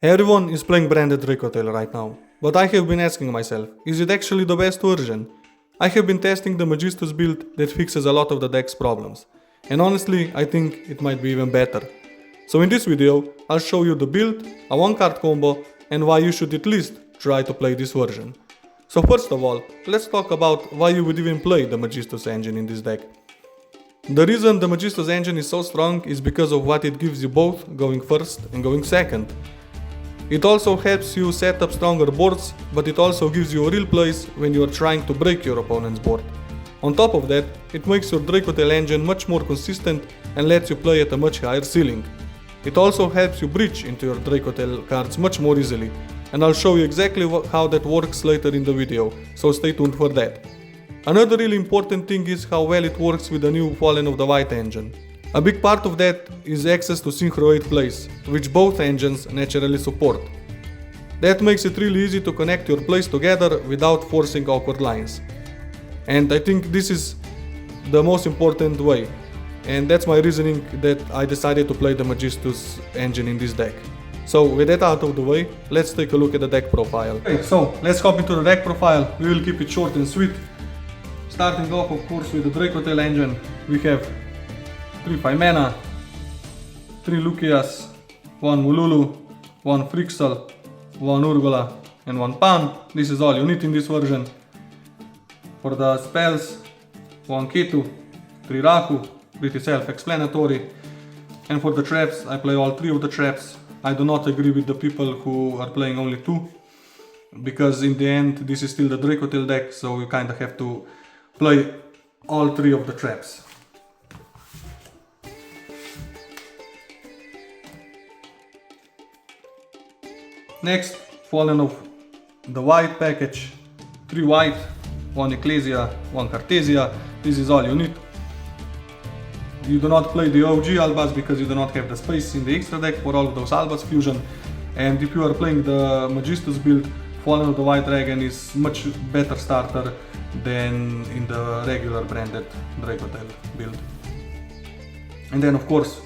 Everyone is playing Branded Dracotail right now, but I have been asking myself, is it actually the best version? I have been testing the Magistus build that fixes a lot of the deck's problems, and honestly I think it might be even better. So in this video I'll show you the build, a one card combo, and why you should at least try to play this version. So first of all, let's talk about why you would even play the Magistus engine in this deck. The reason the Magistus engine is so strong is because of what it gives you both going first and going second. It also helps you set up stronger boards, but it also gives you a real place when you are trying to break your opponent's board. On top of that, it makes your Dracotail engine much more consistent and lets you play at a much higher ceiling. It also helps you breach into your Dracotail cards much more easily, and I'll show you exactly how that works later in the video, so stay tuned for that. Another really important thing is how well it works with the new Fallen of the White engine. A big part of that is access to Synchro 8 plays, which both engines naturally support. That makes it really easy to connect your plays together without forcing awkward lines. And I think this is the most important way, and that's my reasoning that I decided to play the Magistus engine in this deck. So with that out of the way, let's take a look at the deck profile. Okay, so let's hop into the deck profile. We will keep it short and sweet. Starting off of course with the Dracotail engine, we have 3 5 mana, 3 Lucias, 1 Mululu, 1 Frixel, 1 Urgola and 1 Pan. This is all you need in this version. For the spells, 1 Ketu, 3 Raku, pretty self-explanatory. And for the traps, I play all 3 of the traps. I do not agree with the people who are playing only 2, because in the end this is still the Dracotail deck, so you kinda have to play all 3 of the traps. Next, Fallen of the White package, 3 white, 1 Ecclesia, 1 Cartesia. This is all you need. You do not play the OG Albas because you do not have the space in the extra deck for all of those Albas fusion. And if you are playing the Magistus build, Fallen of the White Dragon is much better starter than in the regular Branded Dracotail build. And then of course,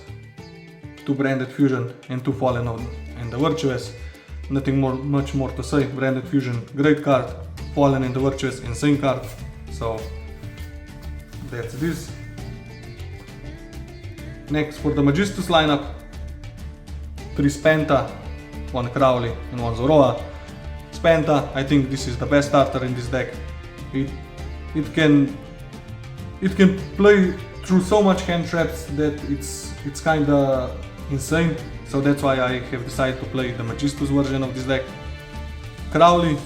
2 Branded Fusion and 2 Fallen and the Virtuous. Nothing much more to say. Branded Fusion, great card. Fallen and the Virtuous, insane card. So that's this. Next, for the Magistus lineup, 3 Spenta, 1 Crowley and 1 Zoroa. Spenta, I think this is the best starter in this deck. It can play through so much hand traps that it's kinda insane. So that's why I have decided to play the Magistus version of this deck. Crowley,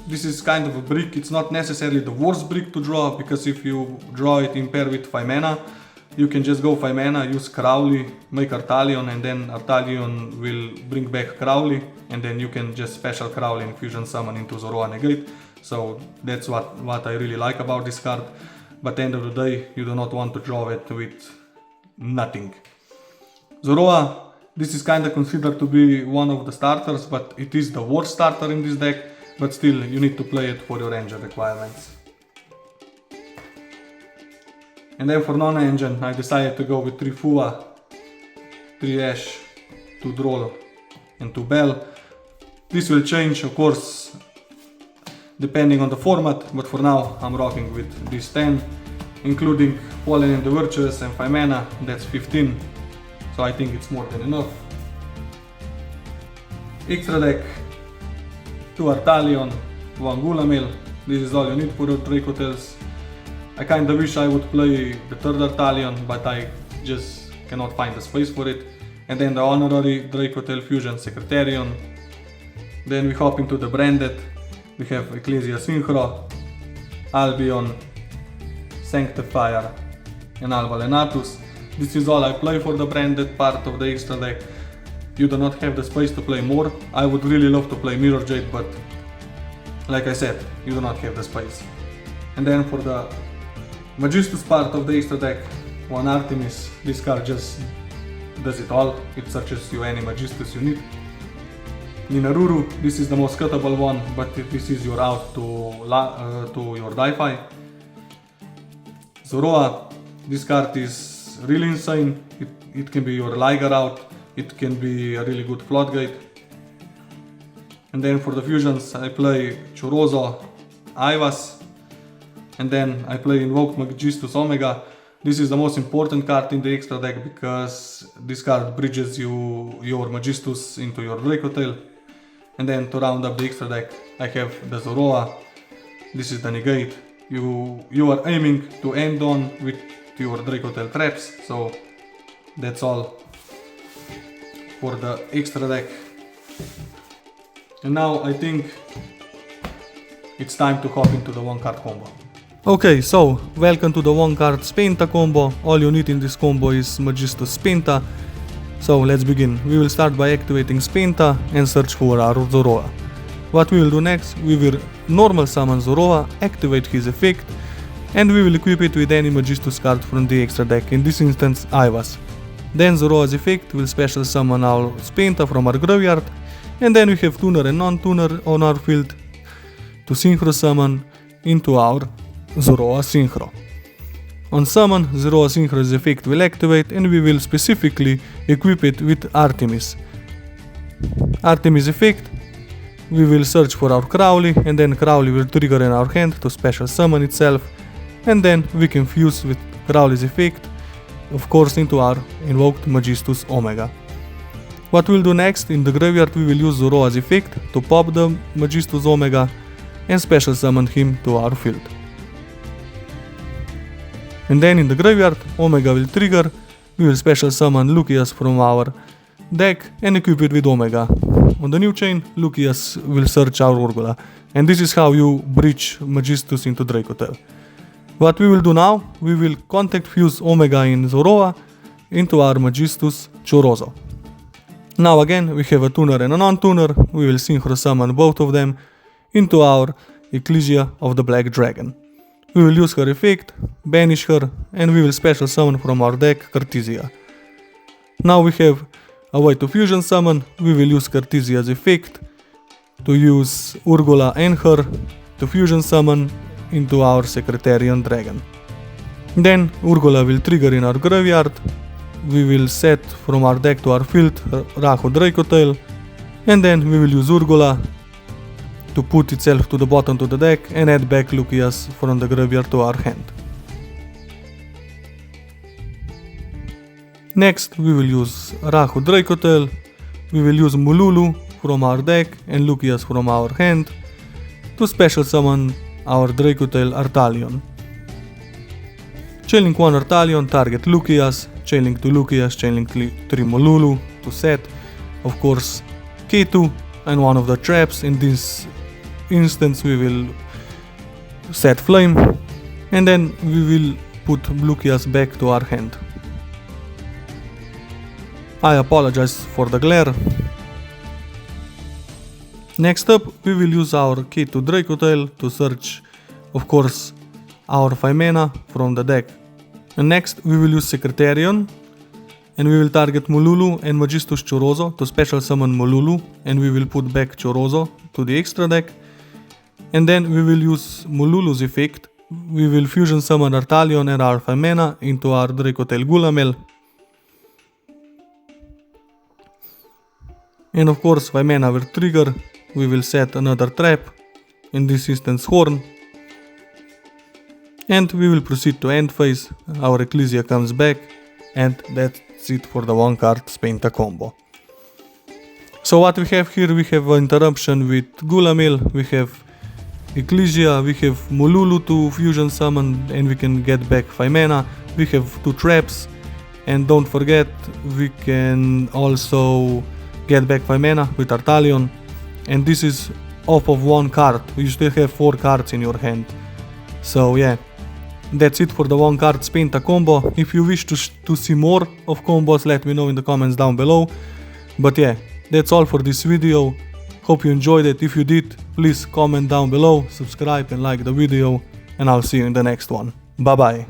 this is kind of a brick. It's not necessarily the worst brick to draw, because if you draw it in pair with 5 mana, you can just go 5 mana, use Crowley, make Artalion, and then Artalion will bring back Crowley, and then you can just special Crowley and fusion summon into Zoroa Negate. So that's what I really like about this card. But at the end of the day, you do not want to draw it with nothing. Zoroa, this is kinda considered to be one of the starters, but it is the worst starter in this deck, but still you need to play it for your engine requirements. And then for non-engine, I decided to go with 3 Fua, 3 Ash, 2 Droll and 2 Bell. This will change of course depending on the format, but for now I'm rocking with these 10, including Fallen and the Virtuous and 5 mana, that's 15. So I think it's more than enough. Extra deck, 2 Artalion, 1 Gulamil. This is all you need for your Dracotails. I kinda wish I would play the 3rd Artalion, but I just cannot find the space for it. And then the honorary Dracotail fusion Secretarion. Then we hop into the Branded. We have Ecclesia Synchro, Albion, Sanctifier and Alba Lenatus. This is all I play for the Branded part of the extra deck. You do not have the space to play more. I would really love to play Mirror Jade, but like I said, you do not have the space. And then for the Magistus part of the extra deck, 1 Artemis. This card just does it all. It searches you any Magistus you need. Ninaruru, this is the most cuttable one, but this is your out to your Di-Fi. Zoroa, this card is really insane. It can be your Liger out, it can be a really good Floodgate. And then for the fusions I play Chorozo, Ivas, and then I play Invoke Magistus Omega. This is the most important card in the extra deck because this card bridges your Magistus into your Dracotail. And then to round up the extra deck I have the Zoroa. This is the negate. You are aiming to end on with your Dracotail traps, so that's all for the extra deck. And now I think it's time to hop into the one card combo. Okay, so welcome to the one card Spenta combo. All you need in this combo is Magistus Spenta. So let's begin. We will start by activating Spenta and search for our Zoroa. What we will do next, we will normal summon Zoroa, activate his effect, and we will equip it with any Magistus card from the extra deck, in this instance Ivas. Then Zoroa's effect will special summon our Spenta from our graveyard, and then we have tuner and non-tuner on our field to synchro summon into our Zoroa Synchro. On summon, Zoroa Synchro's effect will activate and we will specifically equip it with Artemis. Artemis effect, we will search for our Crowley and then Crowley will trigger in our hand to special summon itself, and then we can fuse with Crowley's effect, of course into our invoked Magistus Omega. What we'll do next, in the graveyard we will use Zoroa's effect to pop the Magistus Omega and special summon him to our field. And then in the graveyard, Omega will trigger, we will special summon Lucius from our deck and equip it with Omega. On the new chain, Lucius will search our Urgula, and this is how you bridge Magistus into Dracotail. What we will do now, we will contact fuse Omega in Zoroa into our Magistus Chorozo. Now again, we have a tuner and a non-tuner, we will synchro summon both of them into our Ecclesia of the Black Dragon. We will use her effect, banish her, and we will special summon from our deck Cartesia. Now we have a way to fusion summon, we will use Cartesia's effect to use Urgula and her to fusion summon into our Secretarian Dragon. Then Urgula will trigger in our graveyard, we will set from our deck to our field Rahu Dracotail, and then we will use Urgula to put itself to the bottom of the deck and add back Lucius from the graveyard to our hand. Next we will use Rahu Dracotail, we will use Mululu from our deck and Lucius from our hand to special summon our Dracotail Artalion. Chainlink 1 Artalion, target Lucius, chainlink to Lucius, chainlink 3 Mululu to set, of course, K2 and one of the traps. In this instance we will set Flame, and then we will put Lucius back to our hand. I apologize for the glare. Next up, we will use our K2 Dracotail to search, of course, our 5 mana from the deck. And next, we will use Secretarian, and we will target Mululu and Magistus Chorozo to special summon Mululu, and we will put back Chorozo to the extra deck. And then we will use Mululu's effect, we will fusion summon Artalion and our 5 mana into our Dracotail Gulamel. And of course 5 mana will trigger, we will set another trap, in this instance Horn. And we will proceed to end phase, our Ecclesia comes back, and that's it for the one card Spenta combo. So what we have here, we have an interruption with Gulamel, we have Ecclesia, we have Mululu to fusion summon and we can get back 5 mana, we have 2 traps, and don't forget we can also get back 5 mana with Artalion, and this is off of 1 card, you still have 4 cards in your hand. So yeah, that's it for the one card Spenta combo. If you wish to see more of combos, let me know in the comments down below. But yeah, that's all for this video. Hope you enjoyed it. If you did, please comment down below, subscribe and like the video, and I'll see you in the next one. Bye bye.